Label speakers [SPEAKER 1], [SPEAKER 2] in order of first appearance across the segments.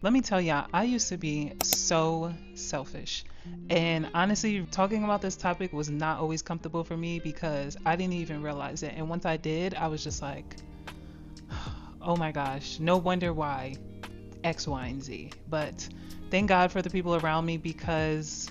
[SPEAKER 1] Let me tell y'all, I used to be so selfish. And honestly, talking about this topic was not always comfortable for me because I didn't even realize it. And once I did, I was just like, oh my gosh, no wonder why X, Y, and Z. But thank God for the people around me because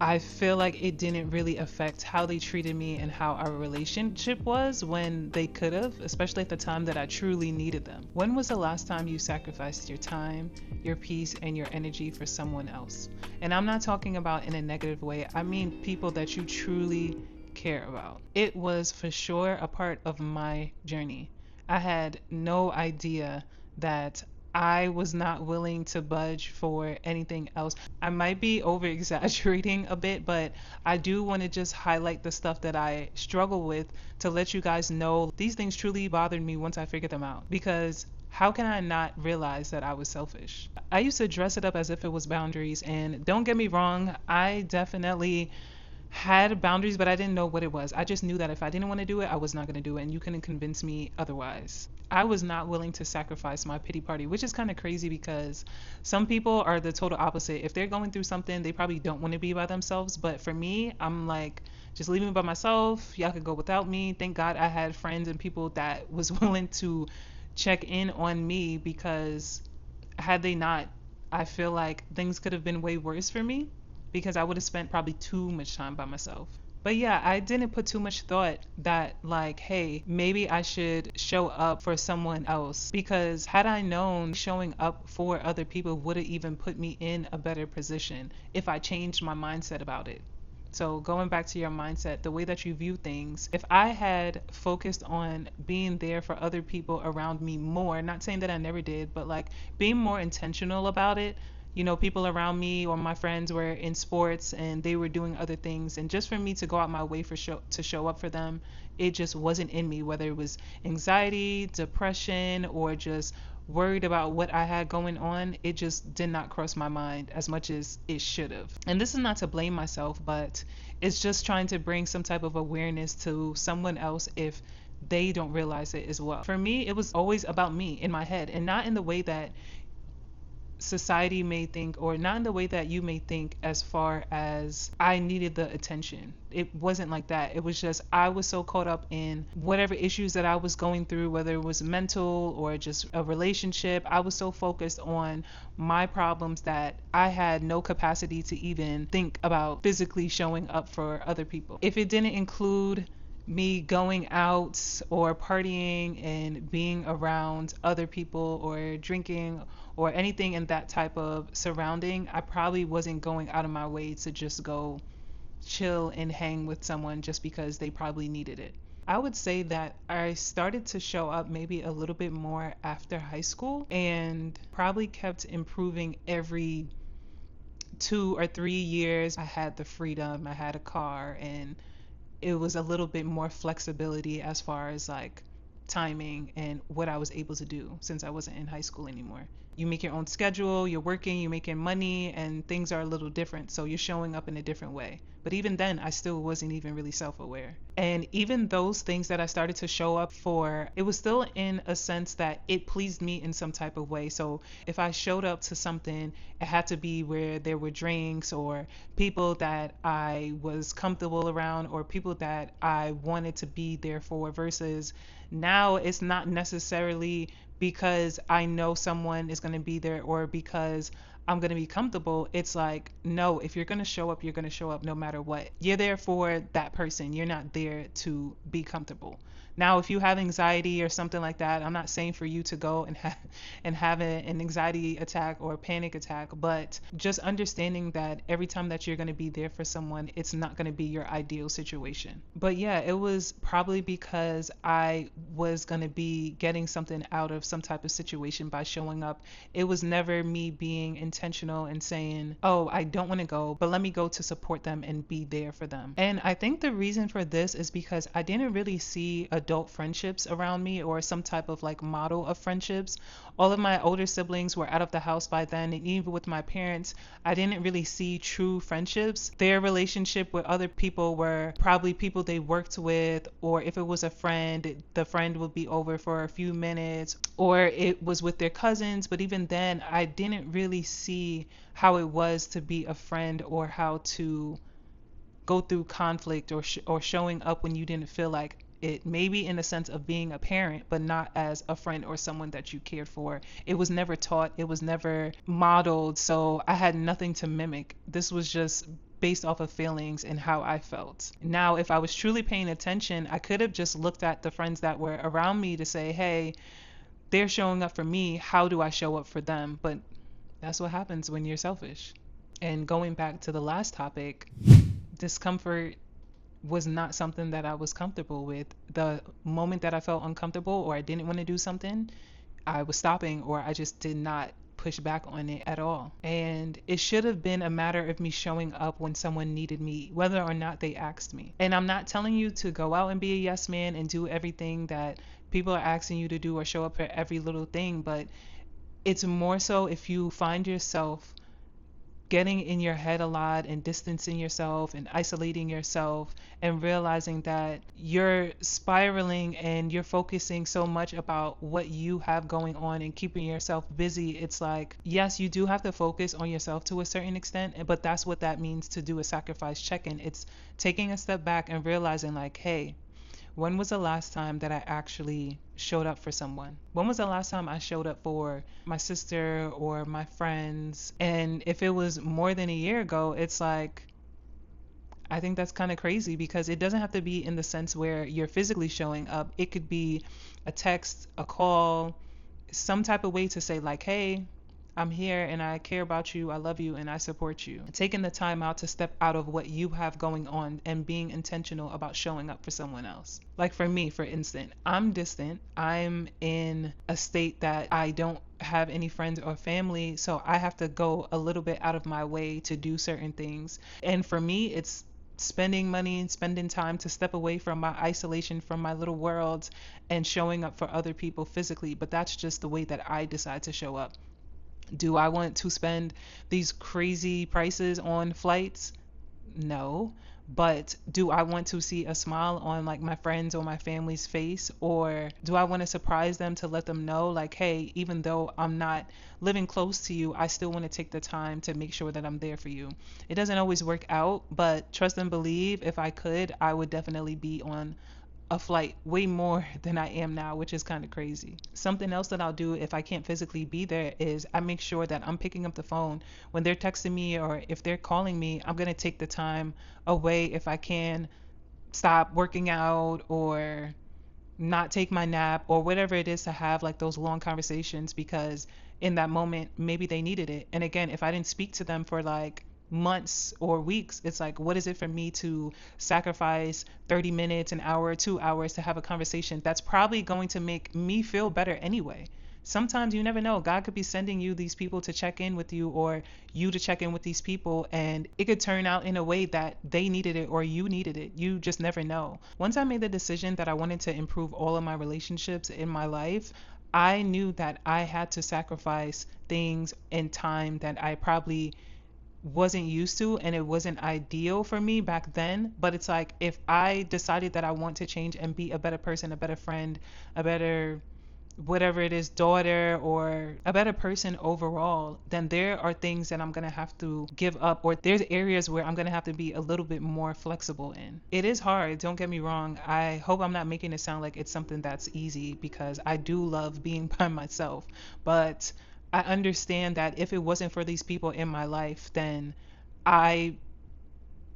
[SPEAKER 1] I feel like it didn't really affect how they treated me and how our relationship was when they could have, especially at the time that I truly needed them. When was the last time you sacrificed your time, your peace, and your energy for someone else? And I'm not talking about in a negative way, I mean people that you truly care about. It was for sure a part of my journey. I had no idea that I was not willing to budge for anything else. I might be over exaggerating a bit, but I do want to just highlight the stuff that I struggle with to let you guys know these things truly bothered me once I figured them out. Because how can I not realize that I was selfish? I used to dress it up as if it was boundaries, and don't get me wrong, I definitely had boundaries, but I didn't know what it was. I just knew that if I didn't want to do it, I was not going to do it, and you couldn't convince me otherwise. I was not willing to sacrifice my pity party, which is kind of crazy because some people are the total opposite. If they're going through something, they probably don't want to be by themselves. But for me, I'm like, just leave me by myself. Y'all could go without me. Thank God I had friends and people that was willing to check in on me because had they not, I feel like things could have been way worse for me because I would have spent probably too much time by myself. But yeah, I didn't put too much thought that, like, hey, maybe I should show up for someone else. Because had I known showing up for other people would have even put me in a better position if I changed my mindset about it. So, going back to your mindset, the way that you view things, if I had focused on being there for other people around me more, not saying that I never did, but like being more intentional about it, people around me or my friends were in sports and they were doing other things, and just for me to go out my way to show up for them, it just wasn't in me, whether it was anxiety, depression, or just worried about what I had going on. It just did not cross my mind as much as it should have. And this is not to blame myself, but it's just trying to bring some type of awareness to someone else if they don't realize it as well. For me, it was always about me in my head, and not in the way that society may think, or not in the way that you may think, as far as I needed the attention. It wasn't like that. It was just I was so caught up in whatever issues that I was going through, whether it was mental or just a relationship. I was so focused on my problems that I had no capacity to even think about physically showing up for other people. If it didn't include me going out or partying and being around other people or drinking or anything in that type of surrounding, I probably wasn't going out of my way to just go chill and hang with someone just because they probably needed it. I would say that I started to show up maybe a little bit more after high school and probably kept improving every 2 or 3 years. I had the freedom, I had a car, and it was a little bit more flexibility as far as like timing and what I was able to do since I wasn't in high school anymore. You make your own schedule, you're working, you're making money, and things are a little different. So you're showing up in a different way. But even then, I still wasn't even really self aware. And even those things that I started to show up for, it was still in a sense that it pleased me in some type of way. So if I showed up to something, it had to be where there were drinks or people that I was comfortable around or people that I wanted to be there for, versus now it's not necessarily because I know someone is going to be there or because I'm going to be comfortable. It's like, no, if you're going to show up, you're going to show up no matter what. You're there for that person. You're not there to be comfortable. Now, if you have anxiety or something like that, I'm not saying for you to go and have an anxiety attack or a panic attack, but just understanding that every time that you're going to be there for someone, it's not going to be your ideal situation. But yeah, it was probably because I was going to be getting something out of some type of situation by showing up. It was never me being intentional and saying, oh, I don't want to go, but let me go to support them and be there for them. And I think the reason for this is because I didn't really see adult friendships around me or some type of like model of friendships. All of my older siblings were out of the house by then, and even with my parents, I didn't really see true friendships. Their relationship with other people were probably people they worked with, or if it was a friend, the friend would be over for a few minutes, or it was with their cousins. But even then, I didn't really see how it was to be a friend or how to go through conflict or showing up when you didn't feel like it, maybe in the sense of being a parent, but not as a friend or someone that you cared for. It was never taught, it was never modeled, so I had nothing to mimic. This was just based off of feelings and how I felt. Now, if I was truly paying attention, I could have just looked at the friends that were around me to say, hey, they're showing up for me, how do I show up for them? But that's what happens when you're selfish. And going back to the last topic, discomfort was not something that I was comfortable with. The moment that I felt uncomfortable or I didn't want to do something, I was stopping or I just did not push back on it at all. And it should have been a matter of me showing up when someone needed me, whether or not they asked me. And I'm not telling you to go out and be a yes man and do everything that people are asking you to do or show up for every little thing, but it's more so if you find yourself getting in your head a lot and distancing yourself and isolating yourself and realizing that you're spiraling and you're focusing so much about what you have going on and keeping yourself busy. It's like, yes, you do have to focus on yourself to a certain extent, but that's what that means to do a sacrifice check-in. It's taking a step back and realizing like, hey, when was the last time that I actually showed up for someone? When was the last time I showed up for my sister or my friends? And if it was more than a year ago, it's like, I think that's kind of crazy because it doesn't have to be in the sense where you're physically showing up. It could be a text, a call, some type of way to say like, hey, I'm here and I care about you, I love you, and I support you. Taking the time out to step out of what you have going on and being intentional about showing up for someone else. Like for me, for instance, I'm distant. I'm in a state that I don't have any friends or family, so I have to go a little bit out of my way to do certain things. And for me, it's spending money and spending time to step away from my isolation, from my little world, and showing up for other people physically. But that's just the way that I decide to show up. Do I want to spend these crazy prices on flights? No. But do I want to see a smile on like my friends or my family's face? Or do I want to surprise them to let them know like, hey, even though I'm not living close to you, I still want to take the time to make sure that I'm there for you. It doesn't always work out, but trust and believe, if I could, I would definitely be on a flight way more than I am now, which is kind of crazy. Something else that I'll do if I can't physically be there is I make sure that I'm picking up the phone when they're texting me, or if they're calling me, I'm going to take the time away if I can, stop working out or not take my nap or whatever it is to have like those long conversations, because in that moment maybe they needed it. And again, if I didn't speak to them for like months or weeks, it's like, what is it for me to sacrifice 30 minutes, an hour, 2 hours to have a conversation that's probably going to make me feel better anyway? Sometimes you never know. God could be sending you these people to check in with you, or you to check in with these people, and it could turn out in a way that they needed it or you needed it. You just never know. Once I made the decision that I wanted to improve all of my relationships in my life, I knew that I had to sacrifice things and time that I probably wasn't used to, and it wasn't ideal for me back then. But it's like, if I decided that I want to change and be a better person, a better friend, a better whatever it is, daughter, or a better person overall, then there are things that I'm going to have to give up, or there's areas where I'm going to have to be a little bit more flexible in. It is hard, don't get me wrong. I hope I'm not making it sound like it's something that's easy, because I do love being by myself. But I understand that if it wasn't for these people in my life, then I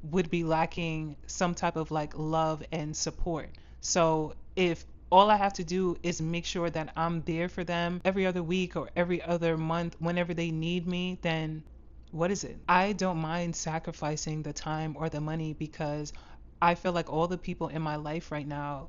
[SPEAKER 1] would be lacking some type of like love and support. So if all I have to do is make sure that I'm there for them every other week or every other month whenever they need me, then what is it? I don't mind sacrificing the time or the money, because I feel like all the people in my life right now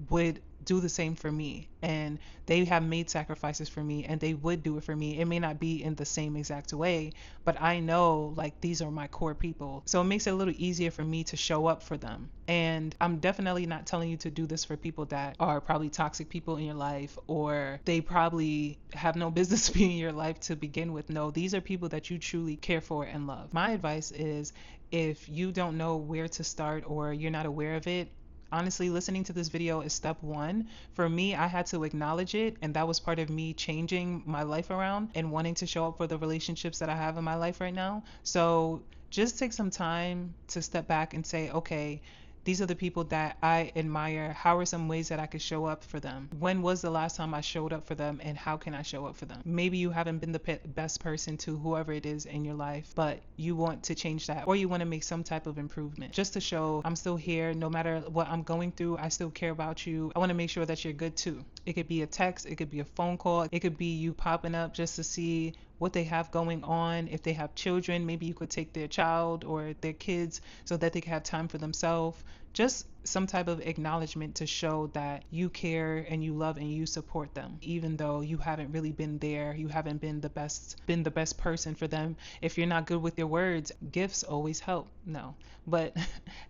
[SPEAKER 1] would do the same for me, and they have made sacrifices for me, and they would do it for me. It may not be in the same exact way, but I know like these are my core people, so it makes it a little easier for me to show up for them. And I'm definitely not telling you to do this for people that are probably toxic people in your life, or they probably have no business being in your life to begin with. No, these are people that you truly care for and love. My advice is, if you don't know where to start or you're not aware of it, honestly, listening to this video is step one. For me, I had to acknowledge it, and that was part of me changing my life around and wanting to show up for the relationships that I have in my life right now. So just take some time to step back and say, okay, these are the people that I admire. How are some ways that I could show up for them? When was the last time I showed up for them, and how can I show up for them? Maybe you haven't been the best person to whoever it is in your life, but you want to change that, or you want to make some type of improvement just to show I'm still here. No matter what I'm going through, I still care about you. I want to make sure that you're good too. It could be a text, it could be a phone call, it could be you popping up just to see what they have going on. If they have children, maybe you could take their child or their kids so that they can have time for themselves. Just some type of acknowledgement to show that you care and you love and you support them, even though you haven't really been there. You haven't been the best person for them. If you're not good with your words, gifts always help. No, but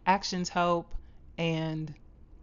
[SPEAKER 1] actions help. And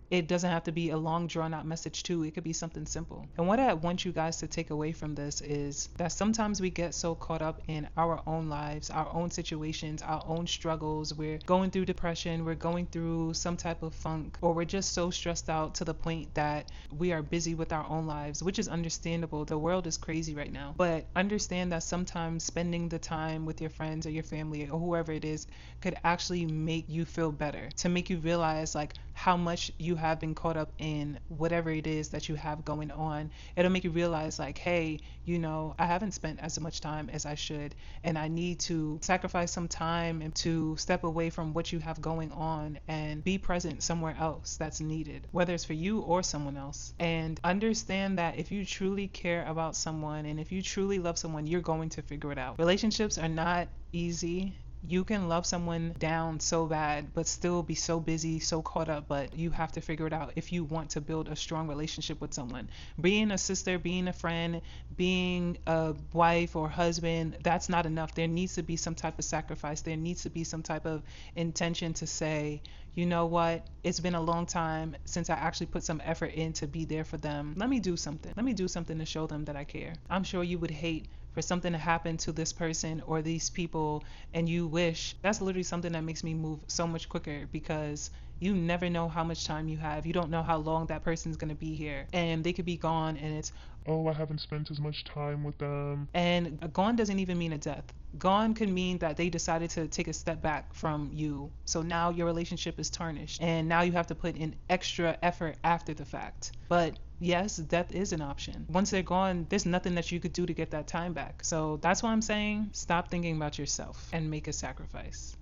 [SPEAKER 1] it doesn't have to be a long drawn out message too. It could be something simple. And what I want you guys to take away from this is that sometimes we get so caught up in our own lives, our own situations, our own struggles. We're going through depression, we're going through some type of funk, or we're just so stressed out to the point that we are busy with our own lives, which is understandable. The world is crazy right now. But understand that sometimes spending the time with your friends or your family or whoever it is could actually make you feel better, to make you realize like how much you have been caught up in whatever it is that you have going on. It'll make you realize like, hey, I haven't spent as much time as I should, and I need to sacrifice some time and to step away from what you have going on and be present somewhere else that's needed, whether it's for you or someone else. And understand that if you truly care about someone and if you truly love someone, you're going to figure it out. Relationships are not easy. You can love someone down so bad but still be so busy, so caught up, but you have to figure it out if you want to build a strong relationship with someone. Being a sister, being a friend, being a wife or husband, that's not enough. There needs to be some type of sacrifice. There needs to be some type of intention to say, you know what, it's been a long time since I actually put some effort in to be there for them. Let me do something. Let me do something to show them that I care. I'm sure you would hate for something to happen to this person or these people, and you wish. That's literally something that makes me move so much quicker, because you never know how much time you have. You don't know how long that person's going to be here, and they could be gone, and it's, oh, I haven't spent as much time with them. And gone doesn't even mean a death. Gone could mean that they decided to take a step back from you, so now your relationship is tarnished, and now you have to put in extra effort after the fact. But yes, death is an option. Once they're gone, there's nothing that you could do to get that time back. So that's why I'm saying, stop thinking about yourself and make a sacrifice.